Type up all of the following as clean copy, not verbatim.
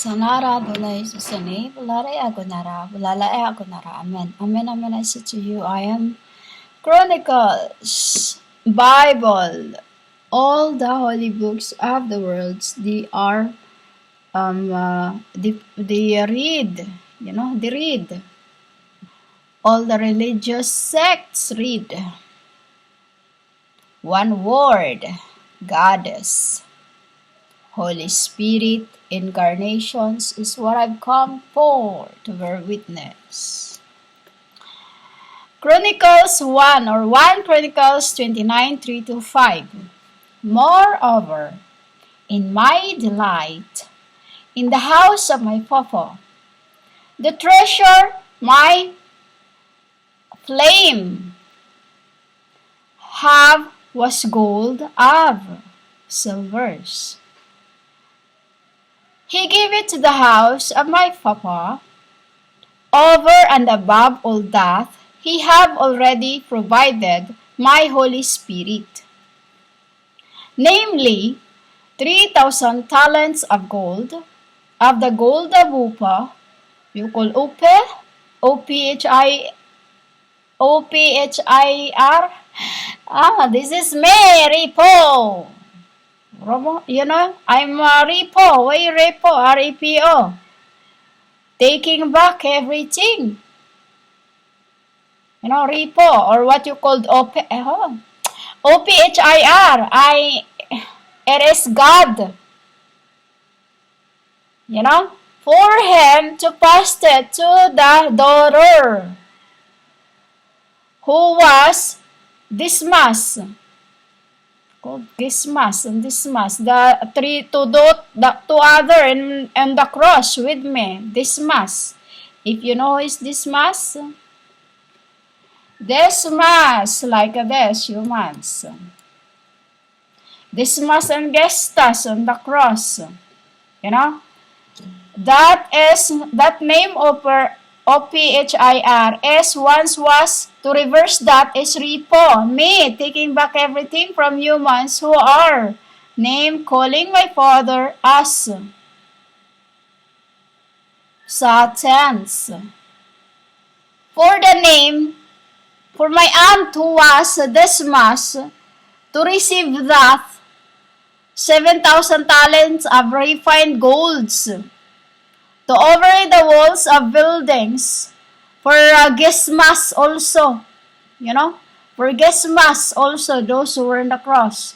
Sanara Adonai Susani, Bulare Agonara, Bulala Agonara. Amen. Amen, amen. I say to you, I am Chronicles, Bible, all the holy books of the world, they are, they read, they read. All the religious sects read. One word, Goddess. Holy Spirit, incarnations is what I've come for to bear witness. Chronicles 1 or 1 Chronicles 29, 3-5. Moreover, in my delight, in the house of my Papa, the treasure my flame have was gold of silvers. He gave it to the house of my Papa. Over and above all that, he have already provided my Holy Spirit. Namely, 3,000 talents of gold, of the gold of Upa, you call Upe, O-P-H-I-R. This is me, Ripo. I'm Repo. Why Repo? R-E-P-O. Taking back everything. Repo, or what you called O-P-H-I-R. It is God. For him to pass it to the daughter who was Dismas. Called Dismas and Dismas. The two other and the cross with me. Dismas. If you know is Dismas. Dismas, like this, humans. Dismas and Gestas on the cross. That name O-P-H-I-R S once was, to reverse that is Repo, me, taking back everything from humans who are name calling my father as Satans. For my aunt who was Dismas, to receive that 7,000 talents of refined golds, to overlay the walls of buildings, for Gesmas also, for Gesmas also, those who were in the cross,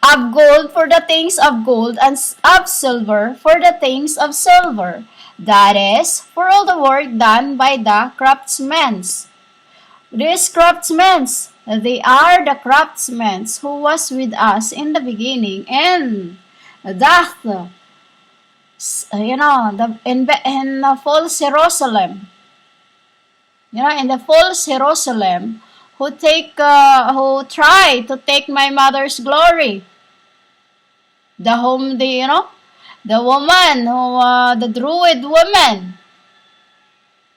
of gold for the things of gold, and of silver for the things of silver, that is, for all the work done by the craftsmen. These craftsmen, they are the craftsmen who was with us in the beginning, and that in the false Jerusalem, in the false Jerusalem, who try to take my mother's glory. The woman who, the Druid woman,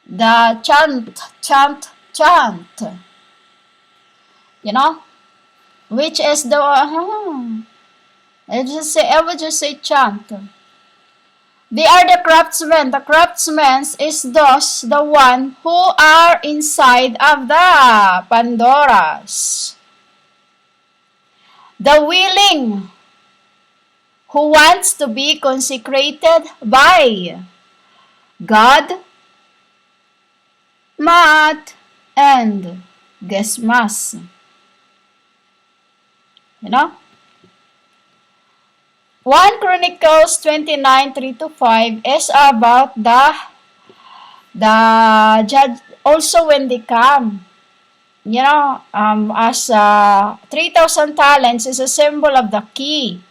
the chant, which is the, I would just say chant. They are the craftsmen. The craftsmen is those, the one who are inside of the Pandoras. The willing, who wants to be consecrated by God, Mat, and Gesmas. 1 Chronicles 29, 3-5 is about the judge, also when they come. As 3,000 talents is a symbol of the key.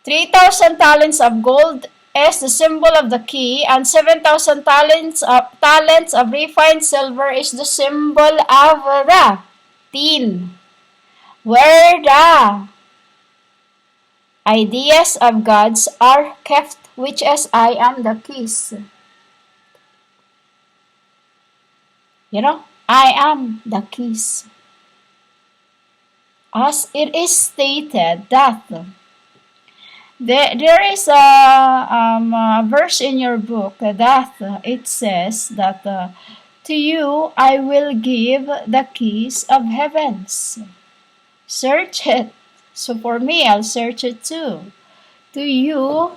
3,000 talents of gold is the symbol of the key, and 7,000 talents of refined silver is the symbol of the tin, where the ideas of gods are kept, which is I am the keys. I am the keys. As it is stated that There is a verse in your book that it says that to you I will give the keys of heavens. Search it. So for me, I'll search it too. To you,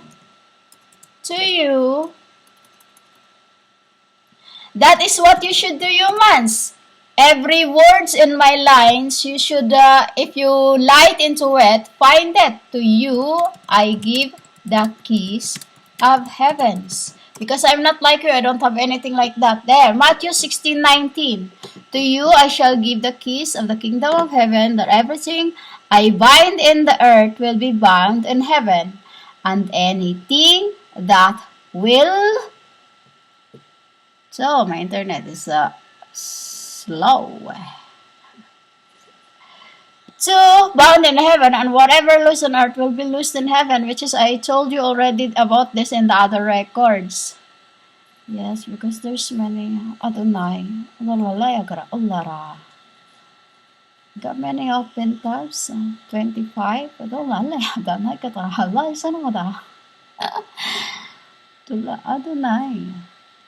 that is what you should do, humans. Every words in my lines, you should, if you light into it, find it. To you, I give the keys of heavens. Because I'm not like you, I don't have anything like that. There, Matthew 16:19. To you, I shall give the keys of the kingdom of heaven, that everything I bind in the earth will be bound in heaven, and anything that will... So, my internet is slow. So, bound in heaven, and whatever loose on earth will be loosed in heaven, which is, I told you already about this in the other records. Yes, because there's many. Adonai. Got many open tabs. 25. Adonai katarahala. Isa na mada. Adonai.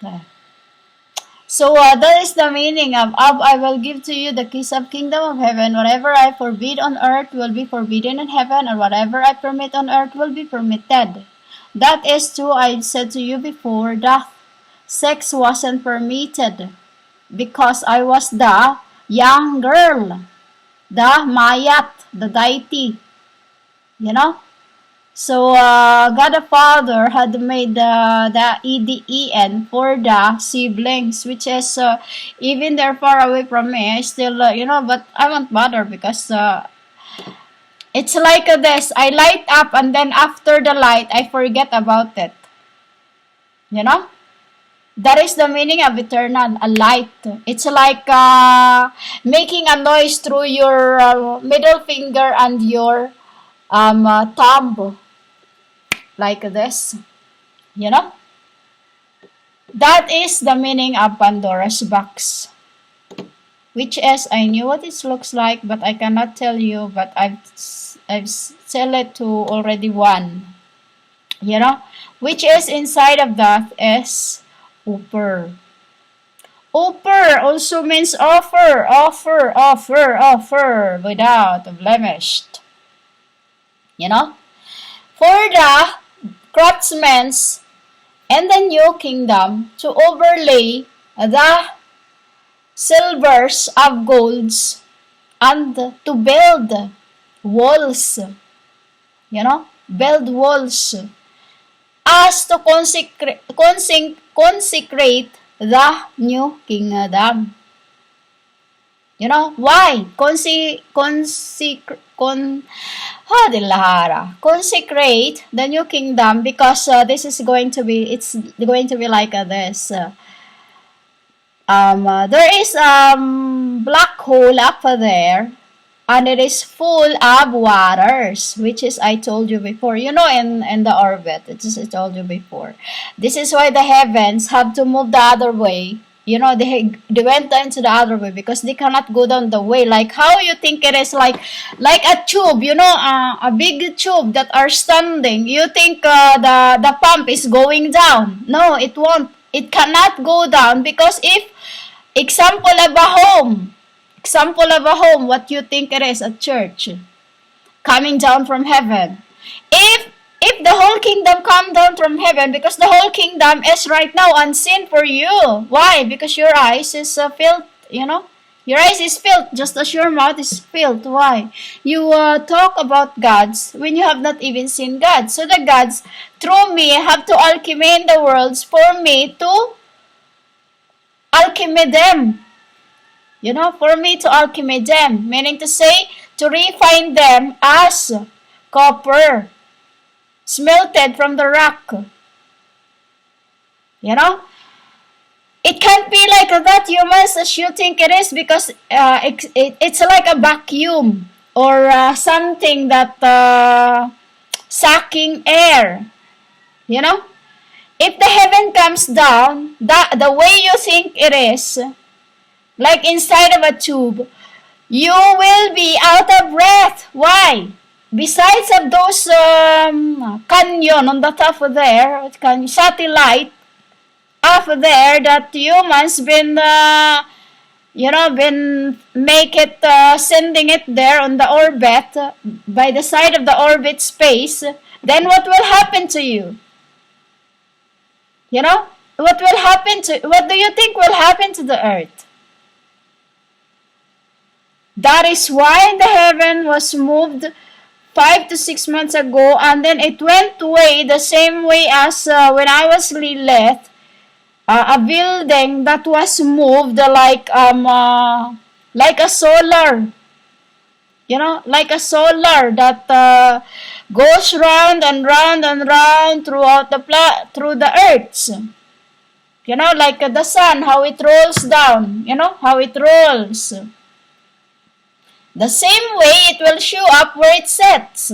Okay. So that is the meaning of I will give to you the keys of kingdom of heaven. Whatever I forbid on earth will be forbidden in heaven, and whatever I permit on earth will be permitted. That is true. I said to you before that sex wasn't permitted because I was the young girl, the Mayat, the deity, you know. So, God the Father had made the EDEN for the siblings, which is, even they're far away from me, I still, but I won't bother because it's like this. I light up and then after the light, I forget about it. You know? That is the meaning of eternal, a light. It's like making a noise through your middle finger and your thumb. Like this, you know. That is the meaning of Pandora's box, which is, I knew what it looks like, but I cannot tell you. But I've sell it to already one, you know, which is inside of that is upper. Upper also means offer, without blemish, you know. For the craftsmen in the new kingdom to overlay the silvers of golds and to build walls, you know, build walls as to consecrate the new kingdom. You know, why? Consecrate the new kingdom because this is going to be, it's going to be like this. There is black hole up there, and it is full of waters, which is, I told you before, you know, in the orbit, I told you before. This is why the heavens have to move the other way. You know, they went into the other way because they cannot go down the way. Like how you think it is, like a tube, you know, a big tube that are standing. You think the pump is going down. No, it won't. It cannot go down because if, example of a home, what you think it is, a church coming down from heaven. If the whole kingdom come down from heaven, because the whole kingdom is right now unseen for you. Why? Because your eyes is filled, you know. Your eyes is filled just as your mouth is filled. Why? You talk about gods when you have not even seen God. So the gods, through me, have to alchemy in the worlds for me to alchemy them. You know, for me to alchemy them. Meaning to say, to refine them as copper smelted from the rock. You know? It can't be like that, humans, as you think it is, because it's like a vacuum or something that sucking air. You know? If the heaven comes down, the way you think it is, like inside of a tube, you will be out of breath. Why? besides of those canyon on the top of there, satellite up there that humans been been make it sending it there on the orbit by the side of the orbit space, then what will happen to you? What do you think will happen to the earth? That is why the heaven was moved 5 to 6 months ago, and then it went away the same way as when I was left. A building that was moved like a solar, like a solar that goes round and round and round throughout through the earth. Like the sun, how it rolls down. How it rolls. The same way it will show up where it sets.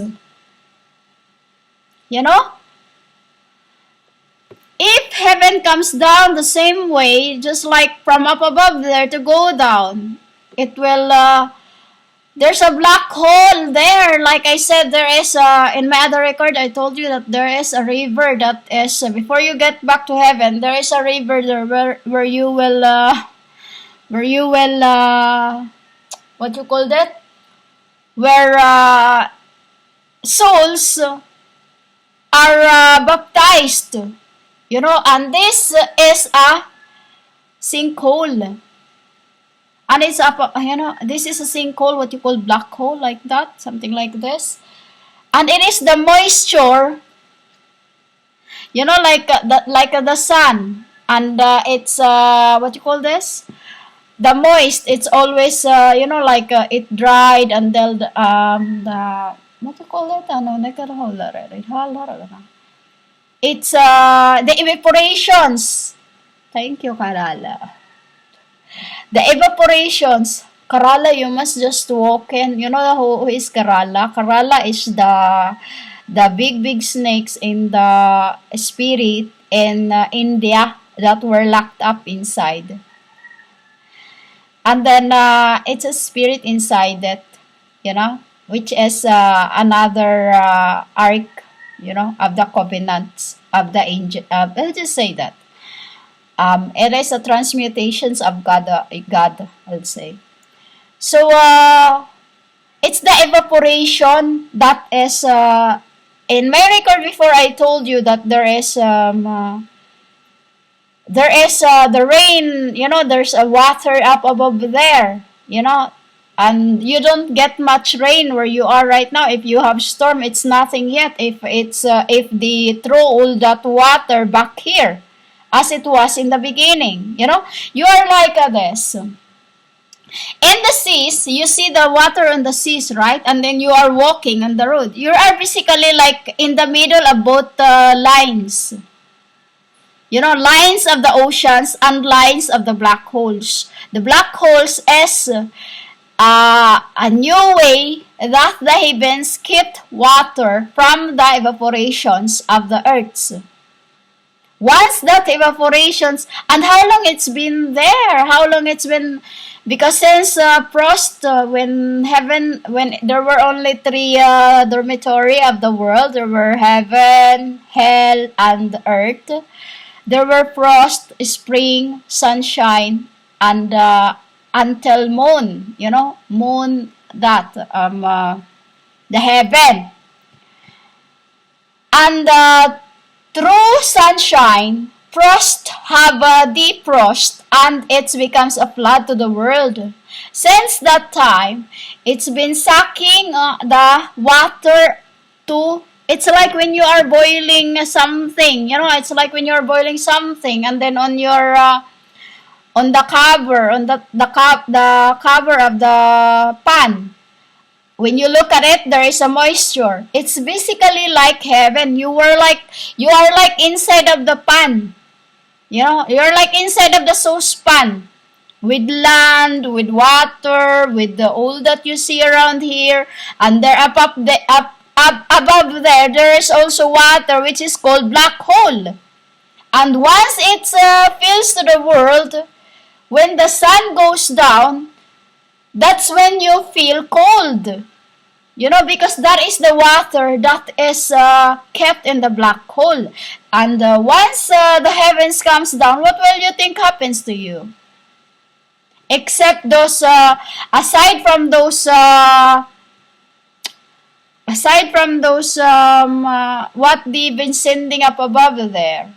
If heaven comes down the same way, just like from up above there to go down, it will, there's a black hole there. Like I said, there is, in my other record, I told you that there is a river that is, before you get back to heaven, there is a river there where you will, what you call that? Where souls are baptized. And this is a sinkhole. And it's this is a sinkhole, what you call black hole, like that, something like this. And it is the moisture, like the sun. And it's, what you call this? The moist, it's always, it dried until what you call it? It's the evaporations. Thank you, Karala. The evaporations. Karala, you must just walk in. You know who is Karala? Karala is the big snakes in the spirit in India that were locked up inside. And then it's a spirit inside it, which is another ark, of the covenants of the angel. Let's just say that. It is a transmutations of God, I'll say. So, it's the evaporation that is, in my record before I told you that there is the rain, there's a water up above there, and you don't get much rain where you are right now. If you have storm, it's nothing yet. If they throw all that water back here, as it was in the beginning, you are like this. In the seas, you see the water on the seas, right? And then you are walking on the road. You are basically like in the middle of both lines. Lines of the oceans and lines of the black holes. The black holes is a new way that the heavens kept water from the evaporations of the earth. Once that evaporations, and how long it's been there? Because since frost, when there were only 3 dormitory of the world, there were heaven, hell, and earth. There were frost, spring, sunshine, and until moon, moon that, the heaven. And through sunshine, frost have a deep frost, and it becomes a flood to the world. Since that time, it's been sucking the water to. It's like when you are boiling something, it's like when you are boiling something, and then on your on the cover of the pan, when you look at it, there is a moisture. It's basically like heaven. You are like inside of the pan. You're like inside of the saucepan, with land, with water, with the all that you see around here, and there above there is also water, which is called black hole. And once it fills to the world, when the sun goes down, that's when you feel cold. Because that is the water that is kept in the black hole. And once the heavens comes down, what will you think happens to you? Except those, aside from those, what they've been sending up above there,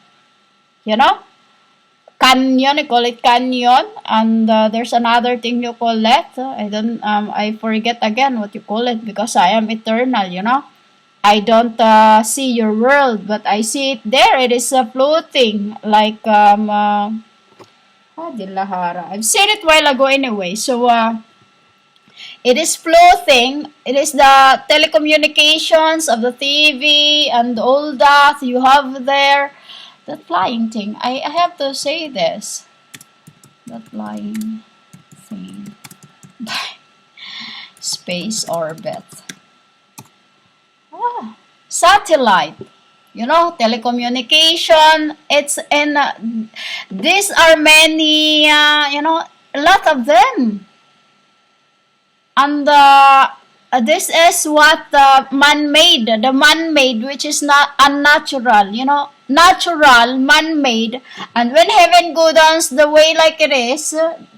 canyon, you call it canyon, and there's another thing you call it. I forget again what you call it because I am eternal. I don't see your world, but I see it there. It is floating like Dilahara. I've said it a while ago anyway. So it is floating. It is the telecommunications of the TV and all that you have there. That flying thing. I have to say this. That flying thing. Space orbit. Satellite. Telecommunication. It's in. These are many. A lot of them. And this is what man-made. The man-made, which is not unnatural. Natural, man-made, and when heaven goes down the way like it is,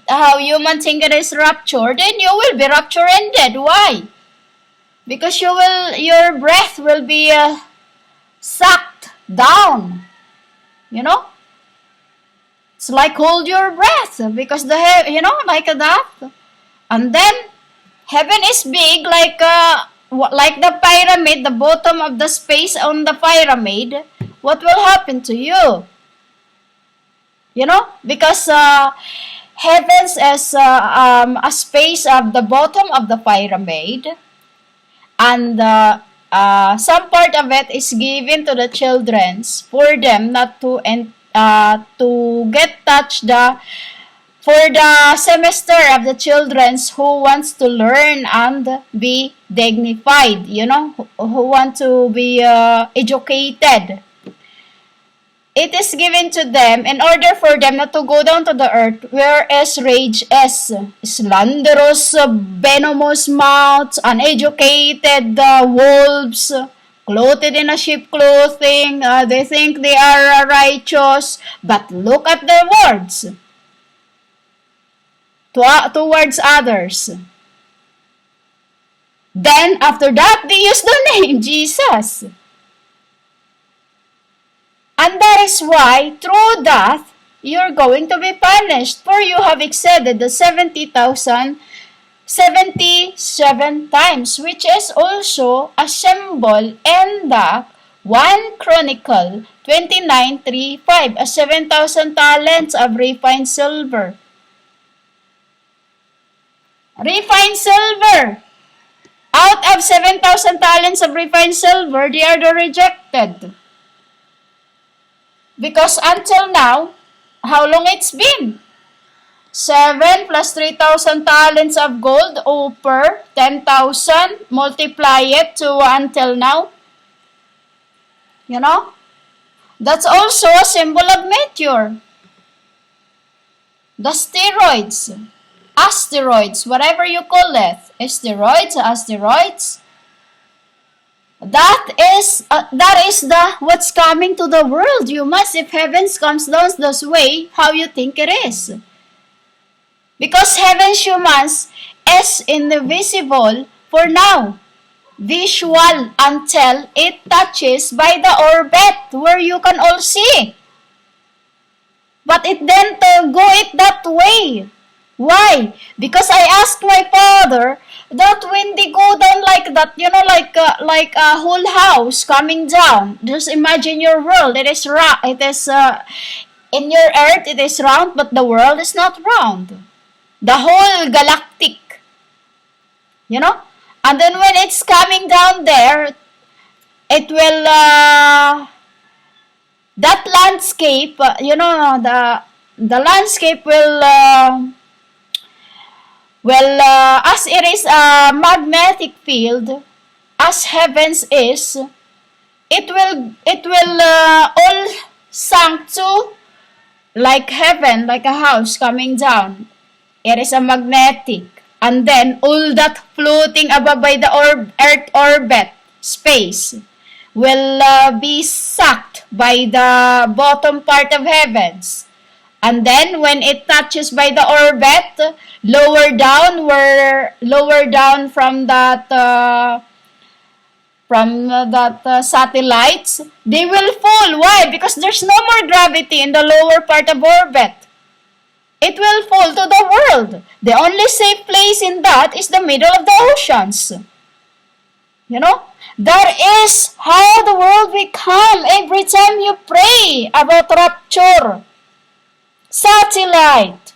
how human think it is raptured, then you will be raptured and dead. Why? Because your breath will be sucked down. It's like hold your breath because like that, and then heaven is big like the pyramid, the bottom of the space on the pyramid. What will happen to you? Because heavens is a space of the bottom of the pyramid, and some part of it is given to the children for them not to get touched for the semester of the children who wants to learn and be dignified, who want to be educated. It is given to them in order for them not to go down to the earth, whereas rage is slanderous, venomous mouths, uneducated wolves, clothed in a sheep clothing. They think they are righteous, but look at their words towards others. Then, after that, they use the name Jesus. And that is why, through that, you're going to be punished, for you have exceeded the 70,000 77 times, which is also a symbol in the 1 Chronicle 29:3-5, as 7,000 talents of refined silver. Refined silver! Out of 7,000 talents of refined silver, they are the rejected. Because until now, how long it's been? 7 plus 3,000 talents of gold over 10,000. Multiply it to until now. That's also a symbol of meteor. The asteroids, whatever you call it. Asteroids. That is what's coming to the world. You must, if heavens comes down this way, how you think it is. Because heaven's humans is invisible for now. Visual until it touches by the orbit where you can all see. But it then go it that way. Why? Because I asked my father that when they go down like that, like a whole house coming down. Just imagine your world. It is in your earth it is round, but the world is not round. The whole galactic. And then when it's coming down there, it will that landscape, the landscape will as it is a magnetic field, as heavens is, it will all sunk to like heaven, like a house coming down. It is a magnetic. And then all that floating above by the Earth orbit space will be sucked by the bottom part of heavens. And then when it touches by the orbit, lower down from that satellites, they will fall. Why? Because there's no more gravity in the lower part of orbit. It will fall to the world. The only safe place in that is the middle of the oceans. You know? That is how the world will come every time you pray about rapture. Satellite.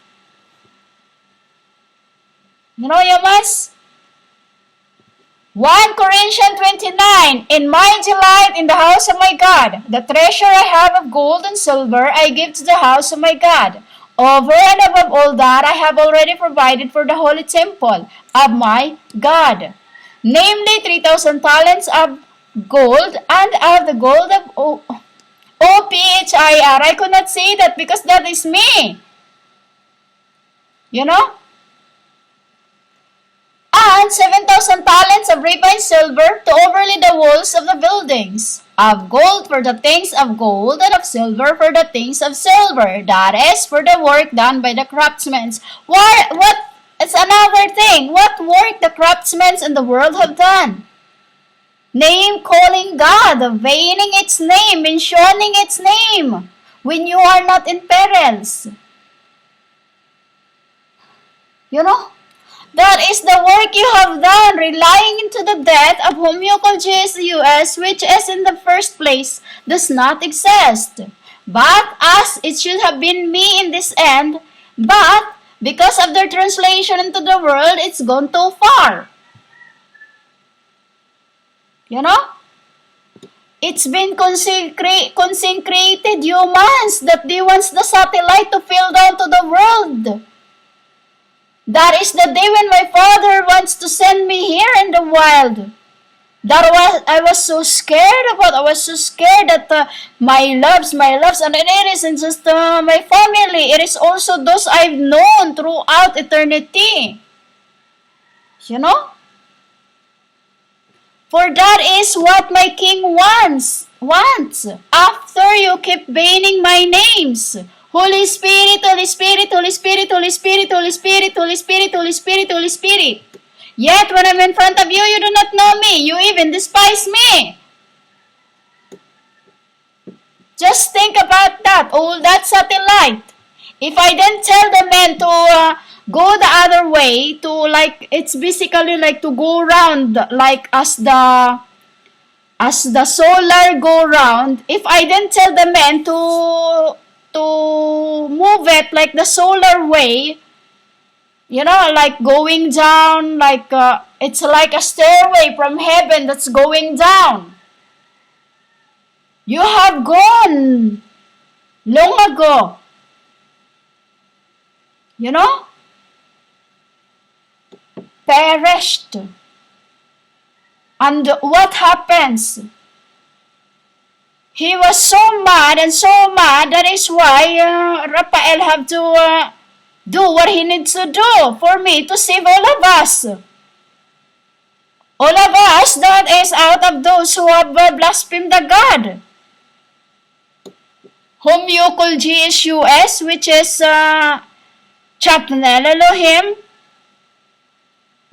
You know, Yamas? 1 Corinthians 29, in my delight in the house of my God, the treasure I have of gold and silver I give to the house of my God. Over and above all that I have already provided for the holy temple of my God. Namely 3,000 talents of gold, and of the gold of OPHIR. I could not say that because that is me. You know? And 7,000 talents of refined silver to overlay the walls of the buildings. Of gold for the things of gold, and of silver for the things of silver. That is for the work done by the craftsmen. What? It's another thing. What work the craftsmen in the world have done? Name calling God, veiling its name, mentioning its name, when you are not in perils. You know? That is the work you have done, relying into the death of whom you call Jesus, which is in the first place does not exist. But as it should have been me in this end, but because of their translation into the world, it's gone too far. You know? It's been consecrated humans that they want the satellite to fill down to the world. That is the day when my Father wants to send me here in the wild. I was so scared about. I was so scared that my loves, and it isn't just my family. It is also those I've known throughout eternity. You know? For that is what my King wants. After you keep baiting my names. Holy Spirit, Holy Spirit, Holy Spirit, Holy Spirit, Holy Spirit, Holy Spirit, Holy Spirit, Holy Spirit. Yet when I'm in front of you, you do not know me. You even despise me. Just think about that. All that satellite. If I then tell the men to go the other way, to like, it's basically like to go around like as the solar go round. If I then tell the men to move it like the solar way, you know, like going down, like it's like a stairway from heaven that's going down. You have gone long ago. You know? Perished. And what happens? He was so mad, that is why Raphael have to do what he needs to do for me to save all of us. All of us that is out of those who have blasphemed the God, whom you call Jesus, which is Chapnel Elohim,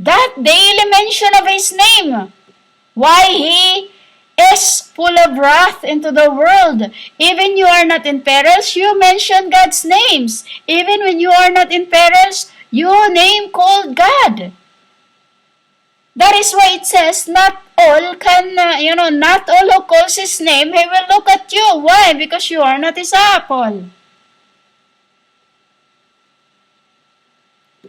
that daily mention of his name. Why he is full of wrath into the world. Even you are not in perils, you mention God's names. Even when you are not in perils, you name called God. That is why it says, not all not all who calls his name, he will look at you. Why? Because you are not his apple.